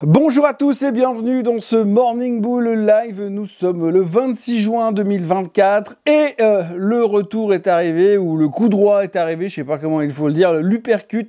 Bonjour à tous et bienvenue dans ce Morning Bull Live. Nous sommes le 26 juin 2024 et le retour est arrivé, ou le coup droit est arrivé, je sais pas comment il faut le dire, l'uppercut.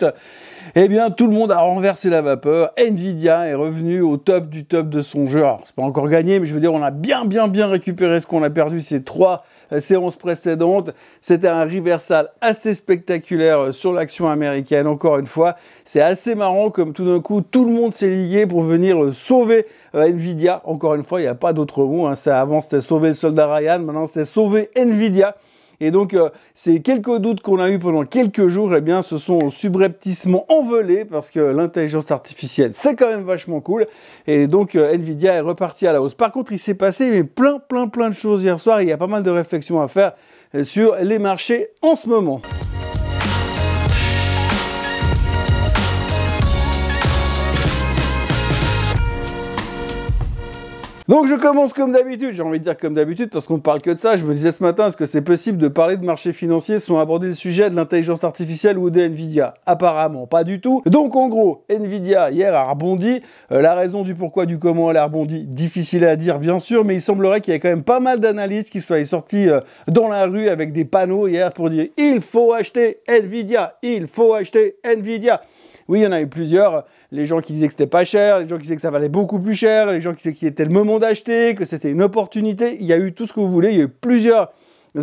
Eh bien, tout le monde a renversé la vapeur. Nvidia est revenu au top du top de son jeu. Alors, c'est pas encore gagné, mais je veux dire, on a bien récupéré ce qu'on a perdu ces trois séances précédentes. C'était un reversal assez spectaculaire sur l'action américaine. Encore une fois, c'est assez marrant comme tout d'un coup, tout le monde s'est lié pour venir sauver Nvidia. Encore une fois, il n'y a pas d'autre mot. Avant, c'était sauver le soldat Ryan. Maintenant, c'est sauver Nvidia. Et donc, ces quelques doutes qu'on a eu pendant quelques jours, eh bien, se sont subrepticement envolés parce que l'intelligence artificielle, c'est quand même vachement cool. Et donc, Nvidia est reparti à la hausse. Par contre, il s'est passé plein de choses hier soir. Il y a pas mal de réflexions à faire sur les marchés en ce moment. Donc je commence comme d'habitude, j'ai envie de dire comme d'habitude parce qu'on ne parle que de ça. Je me disais ce matin, est-ce que c'est possible de parler de marché financier sans aborder le sujet de l'intelligence artificielle ou de Nvidia? Apparemment pas du tout. Donc en gros, Nvidia hier a rebondi. La raison du pourquoi, du comment elle a rebondi, difficile à dire bien sûr, mais il semblerait qu'il y ait quand même pas mal d'analystes qui soient sortis dans la rue avec des panneaux hier pour dire « Il faut acheter Nvidia, il faut acheter Nvidia ». Oui, il y en a eu plusieurs, les gens qui disaient que c'était pas cher, les gens qui disaient que ça valait beaucoup plus cher, les gens qui disaient qu'il était le moment d'acheter, que c'était une opportunité. Il y a eu tout ce que vous voulez, il y a eu plusieurs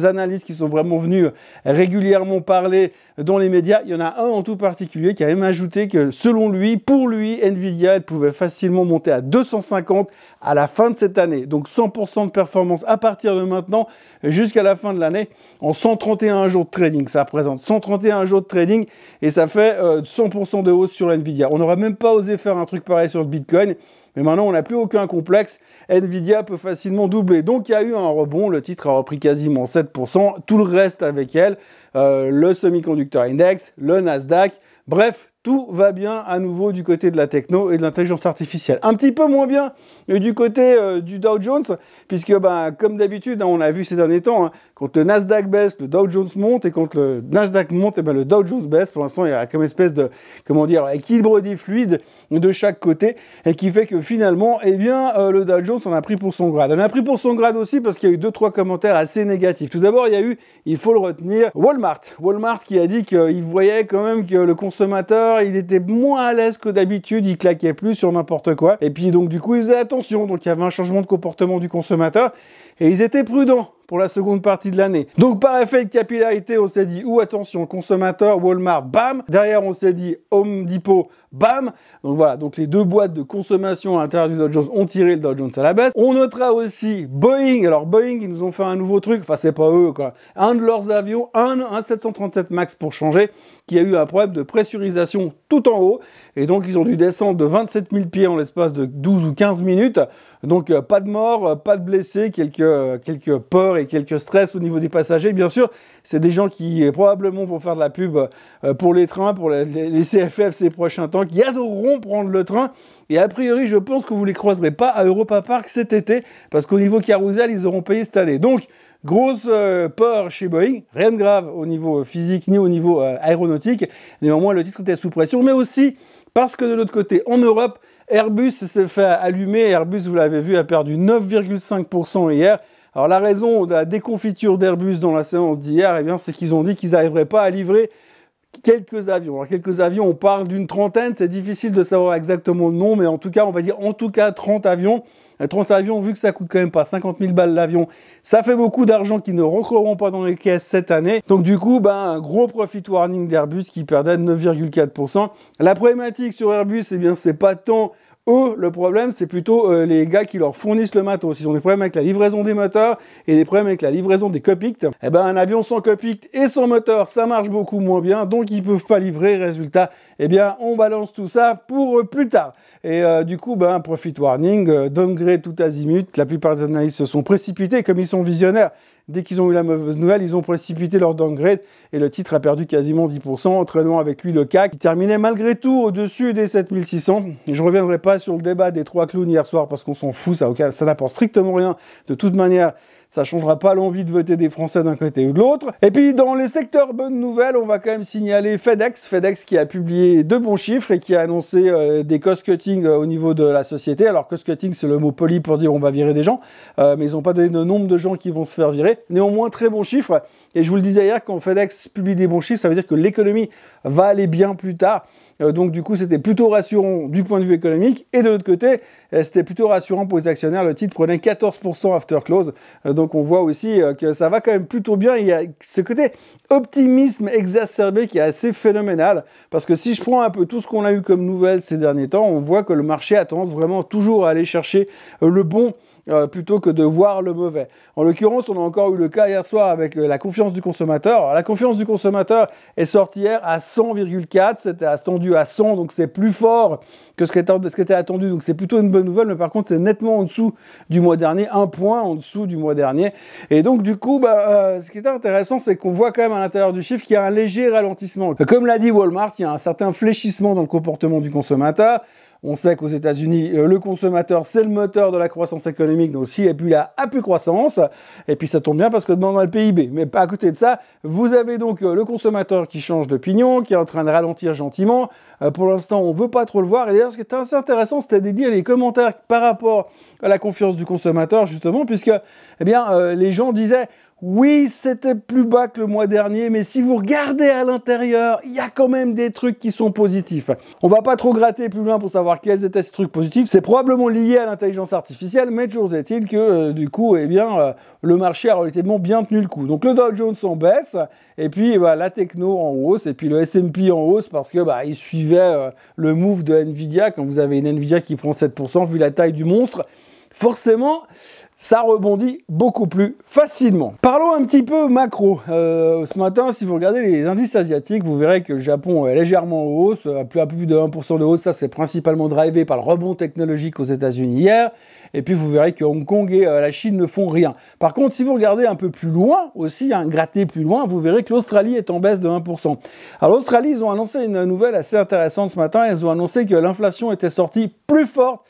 analystes qui sont vraiment venus régulièrement parler dans les médias. Il y en a un en tout particulier qui a même ajouté que selon lui, pour lui, Nvidia, elle pouvait facilement monter à 250 à la fin de cette année. Donc 100% de performance à partir de maintenant jusqu'à la fin de l'année en 131 jours de trading. Ça représente 131 jours de trading et ça fait 100% de hausse sur Nvidia. On n'aurait même pas osé faire un truc pareil sur le Bitcoin. Mais maintenant, on n'a plus aucun complexe. Nvidia peut facilement doubler. Donc, il y a eu un rebond. Le titre a repris quasiment 7%. Tout le reste avec elle. Le Semiconductor Index, le Nasdaq. Bref, tout va bien à nouveau du côté de la techno et de l'intelligence artificielle. Un petit peu moins bien du côté du Dow Jones, puisque comme d'habitude, on a vu ces derniers temps, quand le Nasdaq baisse, le Dow Jones monte, et quand le Nasdaq monte, le Dow Jones baisse. Pour l'instant, il y a comme espèce de, équilibre des fluides de chaque côté, et qui fait que finalement, le Dow Jones en a pris pour son grade. On a pris pour son grade aussi parce qu'il y a eu 2-3 commentaires assez négatifs. Tout d'abord, il y a eu, il faut le retenir, Walmart qui a dit qu'il voyait quand même que le consommateur, il était moins à l'aise que d'habitude, il claquait plus sur n'importe quoi. Et puis donc du coup, il faisait attention. Donc il y avait un changement de comportement du consommateur et ils étaient prudents pour la seconde partie de l'année. Donc par effet de capillarité, on s'est dit, attention, consommateur, Walmart, bam. Derrière, on s'est dit, Home Depot, bam. Donc voilà, donc les deux boîtes de consommation à l'intérieur du Dow Jones ont tiré le Dow Jones à la baisse. On notera aussi Boeing. Alors Boeing, ils nous ont fait un nouveau truc, enfin c'est pas eux quoi. Un de leurs avions, un 737 MAX pour changer, qui a eu un problème de pressurisation tout en haut. Et donc ils ont dû descendre de 27 000 pieds en l'espace de 12 ou 15 minutes. Donc pas de morts, pas de blessés, quelques peurs et quelques stress au niveau des passagers. Bien sûr, c'est des gens qui probablement vont faire de la pub pour les trains, pour les CFF ces prochains temps, qui adoreront prendre le train. Et a priori, je pense que vous les croiserez pas à Europa Park cet été, parce qu'au niveau carousel, ils auront payé cette année. Donc, grosse peur chez Boeing, rien de grave au niveau physique ni au niveau aéronautique. Néanmoins, le titre était sous pression, mais aussi parce que de l'autre côté, en Europe, Airbus s'est fait allumer. Airbus, vous l'avez vu, a perdu 9,5% hier. Alors la raison de la déconfiture d'Airbus dans la séance d'hier, c'est qu'ils ont dit qu'ils n'arriveraient pas à livrer quelques avions. Alors quelques avions, on parle d'une trentaine, c'est difficile de savoir exactement le nom, mais en tout cas, on va dire 30 avions. 30 avions, vu que ça coûte quand même pas 50 000 balles l'avion, ça fait beaucoup d'argent qui ne rentreront pas dans les caisses cette année. Donc du coup, un gros profit warning d'Airbus qui perdait de 9,4%. La problématique sur Airbus, c'est pas tant eux, le problème, c'est plutôt les gars qui leur fournissent le matos. Ils ont des problèmes avec la livraison des moteurs et des problèmes avec la livraison des cockpits. Un avion sans cockpit et sans moteur, ça marche beaucoup moins bien, donc ils peuvent pas livrer. Résultat, on balance tout ça pour plus tard. Et du coup, profit warning, downgrade tout azimut. La plupart des analystes se sont précipités, comme ils sont visionnaires. Dès qu'ils ont eu la mauvaise nouvelle, ils ont précipité leur downgrade et le titre a perdu quasiment 10%, entraînant avec lui le CAC qui terminait malgré tout au-dessus des 7600. Je ne reviendrai pas sur le débat des trois clowns hier soir parce qu'on s'en fout, ça n'apporte strictement rien. De toute manière, Ça changera pas l'envie de voter des Français d'un côté ou de l'autre. Et puis dans les secteurs bonnes nouvelles, on va quand même signaler FedEx. FedEx qui a publié de bons chiffres et qui a annoncé des cost-cutting au niveau de la société. Alors cost-cutting, c'est le mot poli pour dire on va virer des gens, mais ils n'ont pas donné de nombre de gens qui vont se faire virer. Néanmoins, très bons chiffres. Et je vous le disais hier, quand FedEx publie des bons chiffres, ça veut dire que l'économie va aller bien plus tard. Donc du coup, c'était plutôt rassurant du point de vue économique. Et de l'autre côté, c'était plutôt rassurant pour les actionnaires. Le titre prenait 14% after close. Donc on voit aussi que ça va quand même plutôt bien. Il y a ce côté optimisme exacerbé qui est assez phénoménal. Parce que si je prends un peu tout ce qu'on a eu comme nouvelles ces derniers temps, on voit que le marché a tendance vraiment toujours à aller chercher le bon plutôt que de voir le mauvais. En l'occurrence, on a encore eu le cas hier soir avec la confiance du consommateur. Alors, la confiance du consommateur est sortie hier à 100,4, c'était attendu à 100, donc c'est plus fort que ce qui était attendu, donc c'est plutôt une bonne nouvelle, mais par contre c'est nettement en dessous du mois dernier, un point en dessous du mois dernier. Et donc du coup, ce qui est intéressant, c'est qu'on voit quand même à l'intérieur du chiffre qu'il y a un léger ralentissement. Comme l'a dit Walmart, il y a un certain fléchissement dans le comportement du consommateur. On sait qu'aux États-Unis, le consommateur, c'est le moteur de la croissance économique, donc s'il n'y a plus là, a plus de croissance. Et puis ça tombe bien parce que dans le PIB. Mais pas à côté de ça, vous avez donc le consommateur qui change d'opinion, qui est en train de ralentir gentiment. Pour l'instant, on ne veut pas trop le voir. Et d'ailleurs, ce qui était assez intéressant, c'était de lire les commentaires par rapport à la confiance du consommateur, justement, puisque les gens disaient... Oui, c'était plus bas que le mois dernier, mais si vous regardez à l'intérieur, il y a quand même des trucs qui sont positifs. On va pas trop gratter plus loin pour savoir quels étaient ces trucs positifs. C'est probablement lié à l'intelligence artificielle, mais toujours est-il que, du coup, le marché a relativement bien tenu le coup. Donc le Dow Jones en baisse, et puis la techno en hausse, et puis le S&P en hausse, parce que il suivait le move de Nvidia. Quand vous avez une Nvidia qui prend 7%, vu la taille du monstre, forcément... ça rebondit beaucoup plus facilement. Parlons un petit peu macro. Ce matin, si vous regardez les indices asiatiques, vous verrez que le Japon est légèrement en hausse, un peu plus de 1% de hausse. Ça, c'est principalement drivé par le rebond technologique aux États-Unis hier. Et puis, vous verrez que Hong Kong et la Chine ne font rien. Par contre, si vous regardez un peu plus loin, aussi, gratter plus loin, vous verrez que l'Australie est en baisse de 1%. Alors, l'Australie, ils ont annoncé une nouvelle assez intéressante ce matin. Ils ont annoncé que l'inflation était sortie plus forte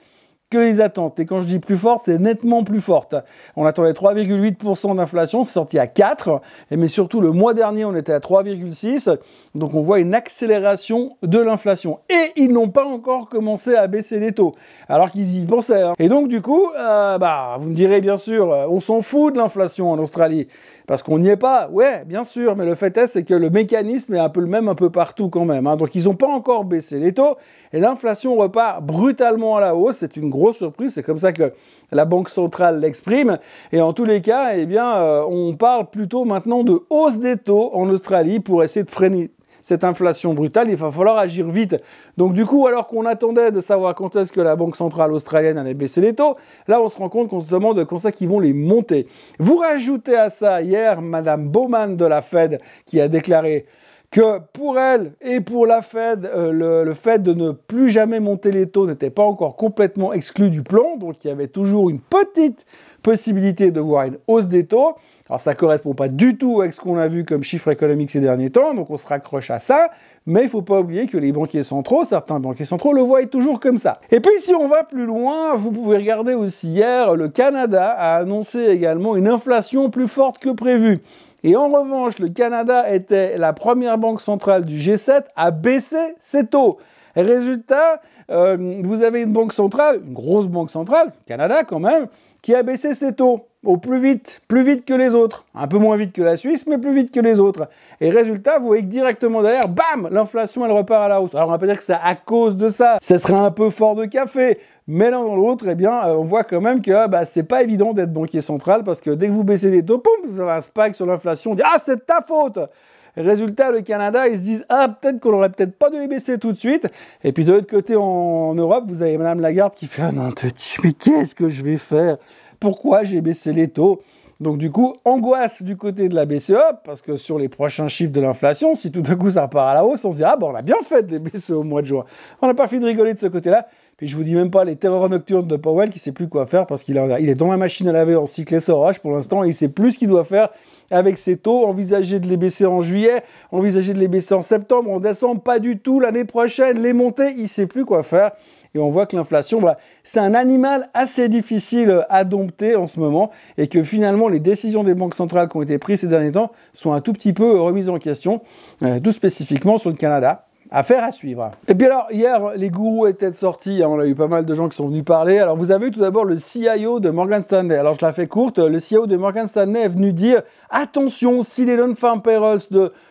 que les attentes. Et quand je dis plus forte, c'est nettement plus forte. On attendait 3,8% d'inflation, c'est sorti à 4%. Mais surtout, le mois dernier, on était à 3,6%. Donc, on voit une accélération de l'inflation. Et ils n'ont pas encore commencé à baisser les taux, alors qu'ils y pensaient. Et donc, du coup, vous me direz, bien sûr, on s'en fout de l'inflation en Australie. Parce qu'on n'y est pas, ouais, bien sûr, mais le fait est, c'est que le mécanisme est un peu le même un peu partout quand même. Donc, ils n'ont pas encore baissé les taux, et l'inflation repart brutalement à la hausse. C'est une grosse surprise, c'est comme ça que la Banque centrale l'exprime. Et en tous les cas, on parle plutôt maintenant de hausse des taux en Australie pour essayer de freiner cette inflation brutale. Il va falloir agir vite. Donc du coup, alors qu'on attendait de savoir quand est-ce que la Banque centrale australienne allait baisser les taux, là on se rend compte qu'on se demande quand ça qu'ils vont les monter. Vous rajoutez à ça hier Madame Bowman de la Fed qui a déclaré que pour elle et pour la Fed, le fait de ne plus jamais monter les taux n'était pas encore complètement exclu du plan, donc il y avait toujours une petite possibilité de voir une hausse des taux. Alors ça ne correspond pas du tout avec ce qu'on a vu comme chiffre économique ces derniers temps, donc on se raccroche à ça, mais il ne faut pas oublier que les banquiers centraux, certains banquiers centraux le voient toujours comme ça. Et puis si on va plus loin, vous pouvez regarder aussi hier, le Canada a annoncé également une inflation plus forte que prévu. Et en revanche, le Canada était la première banque centrale du G7 à baisser ses taux. Et résultat, vous avez une banque centrale, une grosse banque centrale, Canada quand même, qui a baissé ses taux au plus vite que les autres. Un peu moins vite que la Suisse, mais plus vite que les autres. Et résultat, vous voyez que directement derrière, bam, l'inflation, elle repart à la hausse. Alors, on va pas dire que c'est à cause de ça. Ça serait un peu fort de café. Mais l'un dans l'autre, on voit quand même que c'est pas évident d'être banquier central parce que dès que vous baissez les taux, poum, vous avez un spike sur l'inflation. On dit « Ah, c'est de ta faute !» Résultat, le Canada, ils se disent « Ah, peut-être qu'on aurait peut-être pas dû les baisser tout de suite. » Et puis de l'autre côté, en Europe, vous avez Madame Lagarde qui fait « Ah non, mais qu'est-ce que je vais faire ? Pourquoi j'ai baissé les taux ?» Donc du coup, angoisse du côté de la BCE, parce que sur les prochains chiffres de l'inflation, si tout d'un coup ça repart à la hausse, on se dit « Ah, on a bien fait de les baisser au mois de juin. » On n'a pas fait de rigoler de ce côté-là. Puis je vous dis même pas les terreurs nocturnes de Powell qui sait plus quoi faire parce qu'il est dans la machine à laver en cycle SRH pour l'instant et il sait plus ce qu'il doit faire avec ses taux, envisager de les baisser en juillet, envisager de les baisser en septembre, en décembre, pas du tout, l'année prochaine, les monter, il sait plus quoi faire. Et on voit que l'inflation, c'est un animal assez difficile à dompter en ce moment et que finalement, les décisions des banques centrales qui ont été prises ces derniers temps sont un tout petit peu remises en question, tout spécifiquement sur le Canada. Affaire à suivre. Et puis alors, hier, les gourous étaient sortis, hein, on a eu pas mal de gens qui sont venus parler. Alors, vous avez eu tout d'abord le CIO de Morgan Stanley. Alors, je la fais courte, le CIO de Morgan Stanley est venu dire « Attention, si les non-farm payrolls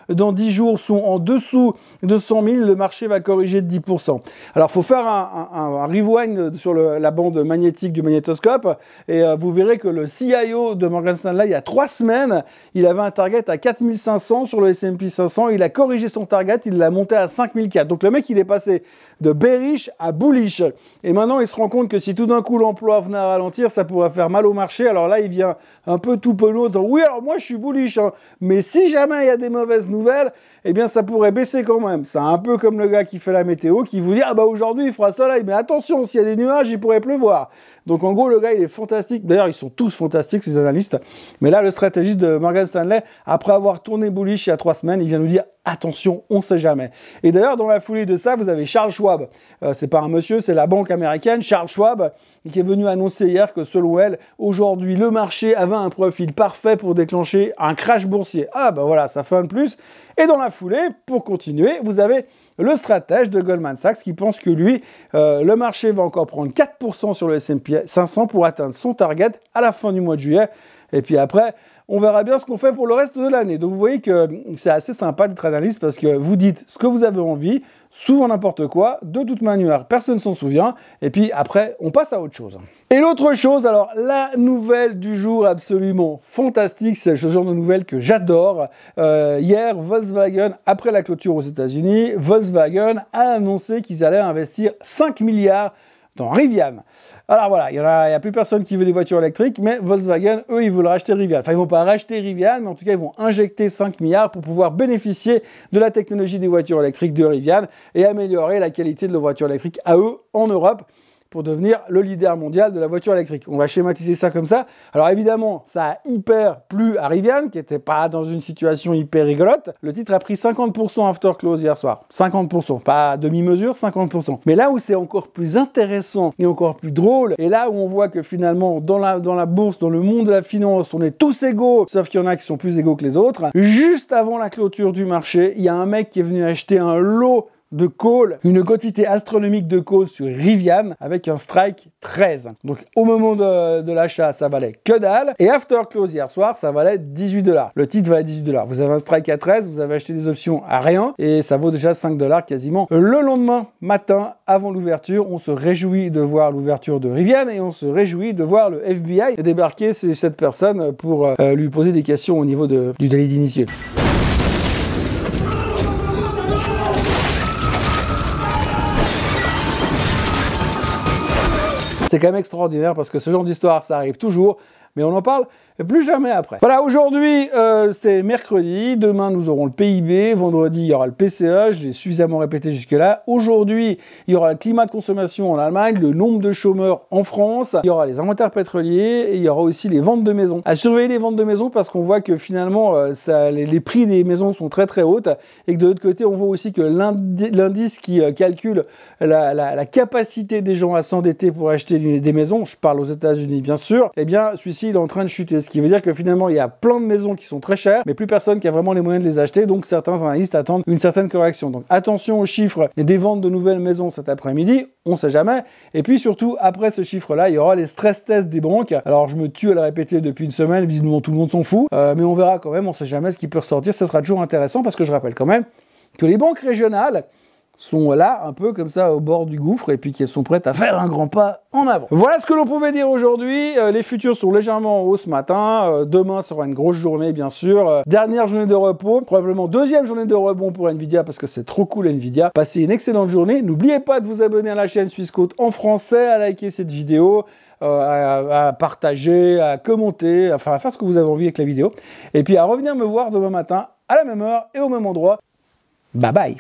dans 10 jours sont en dessous de 100 000, le marché va corriger de 10%. » Alors, il faut faire un rewind sur la bande magnétique du magnétoscope et vous verrez que le CIO de Morgan Stanley, il y a 3 semaines, il avait un target à 4500 sur le S&P 500. Il a corrigé son target, il l'a monté à 5004. Donc, le mec, il est passé de bearish à bullish. Et maintenant, il se rend compte que si tout d'un coup l'emploi venait à ralentir, ça pourrait faire mal au marché. Alors là, il vient un peu tout penaud en disant « Oui, alors moi, je suis bullish, hein, mais si jamais il y a des mauvaises nouvelles, eh bien, ça pourrait baisser quand même. » C'est un peu comme le gars qui fait la météo, qui vous dit « Ah bah aujourd'hui, il fera soleil, mais attention, s'il y a des nuages, il pourrait pleuvoir. » Donc en gros, le gars, il est fantastique. D'ailleurs, ils sont tous fantastiques, ces analystes. Mais là, le stratégiste de Morgan Stanley, après avoir tourné bullish il y a 3 semaines, il vient nous dire « Attention, on ne sait jamais. » Et d'ailleurs, dans la foulée de ça, vous avez Charles Schwab. C'est pas un monsieur, c'est la banque américaine, Charles Schwab, qui est venu annoncer hier que selon elle, aujourd'hui, le marché avait un profil parfait pour déclencher un crash boursier. Ah ben voilà, ça fait un de plus. Et dans la foulée, pour continuer, vous avez le stratège de Goldman Sachs qui pense que lui, le marché va encore prendre 4% sur le S&P 500 pour atteindre son target à la fin du mois de juillet. Et puis après, on verra bien ce qu'on fait pour le reste de l'année. Donc vous voyez que c'est assez sympa d'être analyste parce que vous dites ce que vous avez envie, souvent n'importe quoi, de toute manière, personne ne s'en souvient, et puis après, on passe à autre chose. Et l'autre chose, alors la nouvelle du jour absolument fantastique, c'est ce genre de nouvelle que j'adore. Hier, Volkswagen, après la clôture aux États-Unis, Volkswagen a annoncé qu'ils allaient investir 5 milliards dans Rivian. Alors voilà, il n'y a plus personne qui veut des voitures électriques, mais Volkswagen, eux, ils veulent racheter Rivian. Enfin, ils ne vont pas racheter Rivian, mais en tout cas, ils vont injecter 5 milliards pour pouvoir bénéficier de la technologie des voitures électriques de Rivian et améliorer la qualité de leurs voitures électriques à eux en Europe, pour devenir le leader mondial de la voiture électrique. On va schématiser ça comme ça. Alors évidemment, ça a hyper plu à Rivian, qui n'était pas dans une situation hyper rigolote. Le titre a pris 50% after close hier soir. 50%, pas demi-mesure, 50%. Mais là où c'est encore plus intéressant et encore plus drôle, et là où on voit que finalement, dans la bourse, dans le monde de la finance, on est tous égaux, sauf qu'il y en a qui sont plus égaux que les autres. Juste avant la clôture du marché, il y a un mec qui est venu acheter un lot de call, une quantité astronomique de call sur Rivian avec un strike 13. Donc au moment de l'achat, ça valait que dalle. Et after close hier soir, ça valait 18 $. Le titre valait 18 $. Vous avez un strike à 13, vous avez acheté des options à rien et ça vaut déjà 5 $ quasiment. Le lendemain matin, avant l'ouverture, on se réjouit de voir l'ouverture de Rivian et on se réjouit de voir le FBI débarquer cette personne pour lui poser des questions au niveau du délit d'initié. C'est quand même extraordinaire parce que ce genre d'histoire, ça arrive toujours, mais on en parle plus jamais après. Voilà, aujourd'hui, c'est mercredi. Demain, nous aurons le PIB. Vendredi, il y aura le PCE. Je l'ai suffisamment répété jusque-là. Aujourd'hui, il y aura le climat de consommation en Allemagne, le nombre de chômeurs en France. Il y aura les inventaires pétroliers et il y aura aussi les ventes de maisons. À surveiller les ventes de maisons parce qu'on voit que finalement, les prix des maisons sont très très hautes et que de l'autre côté, on voit aussi que l'indice qui calcule la capacité des gens à s'endetter pour acheter des maisons, je parle aux États-Unis bien sûr, eh bien, celui-ci, il est en train de chuter. Ce qui veut dire que finalement, il y a plein de maisons qui sont très chères, mais plus personne qui a vraiment les moyens de les acheter, donc certains analystes attendent une certaine correction. Donc attention aux chiffres des ventes de nouvelles maisons cet après-midi, on sait jamais. Et puis surtout, après ce chiffre-là, il y aura les stress tests des banques. Alors je me tue à le répéter depuis une semaine, visiblement tout le monde s'en fout, mais on verra quand même, on sait jamais ce qui peut ressortir, ça sera toujours intéressant, parce que je rappelle quand même que les banques régionales sont là, un peu comme ça, au bord du gouffre, et puis qu'elles sont prêtes à faire un grand pas en avant. Voilà ce que l'on pouvait dire aujourd'hui. Les futurs sont légèrement en hausse ce matin. Demain sera une grosse journée, bien sûr. Dernière journée de repos, probablement deuxième journée de rebond pour Nvidia, parce que c'est trop cool Nvidia. Passez une excellente journée. N'oubliez pas de vous abonner à la chaîne Swissquote en français, à liker cette vidéo, à partager, à commenter, enfin à faire ce que vous avez envie avec la vidéo. Et puis à revenir me voir demain matin, à la même heure et au même endroit. Bye bye.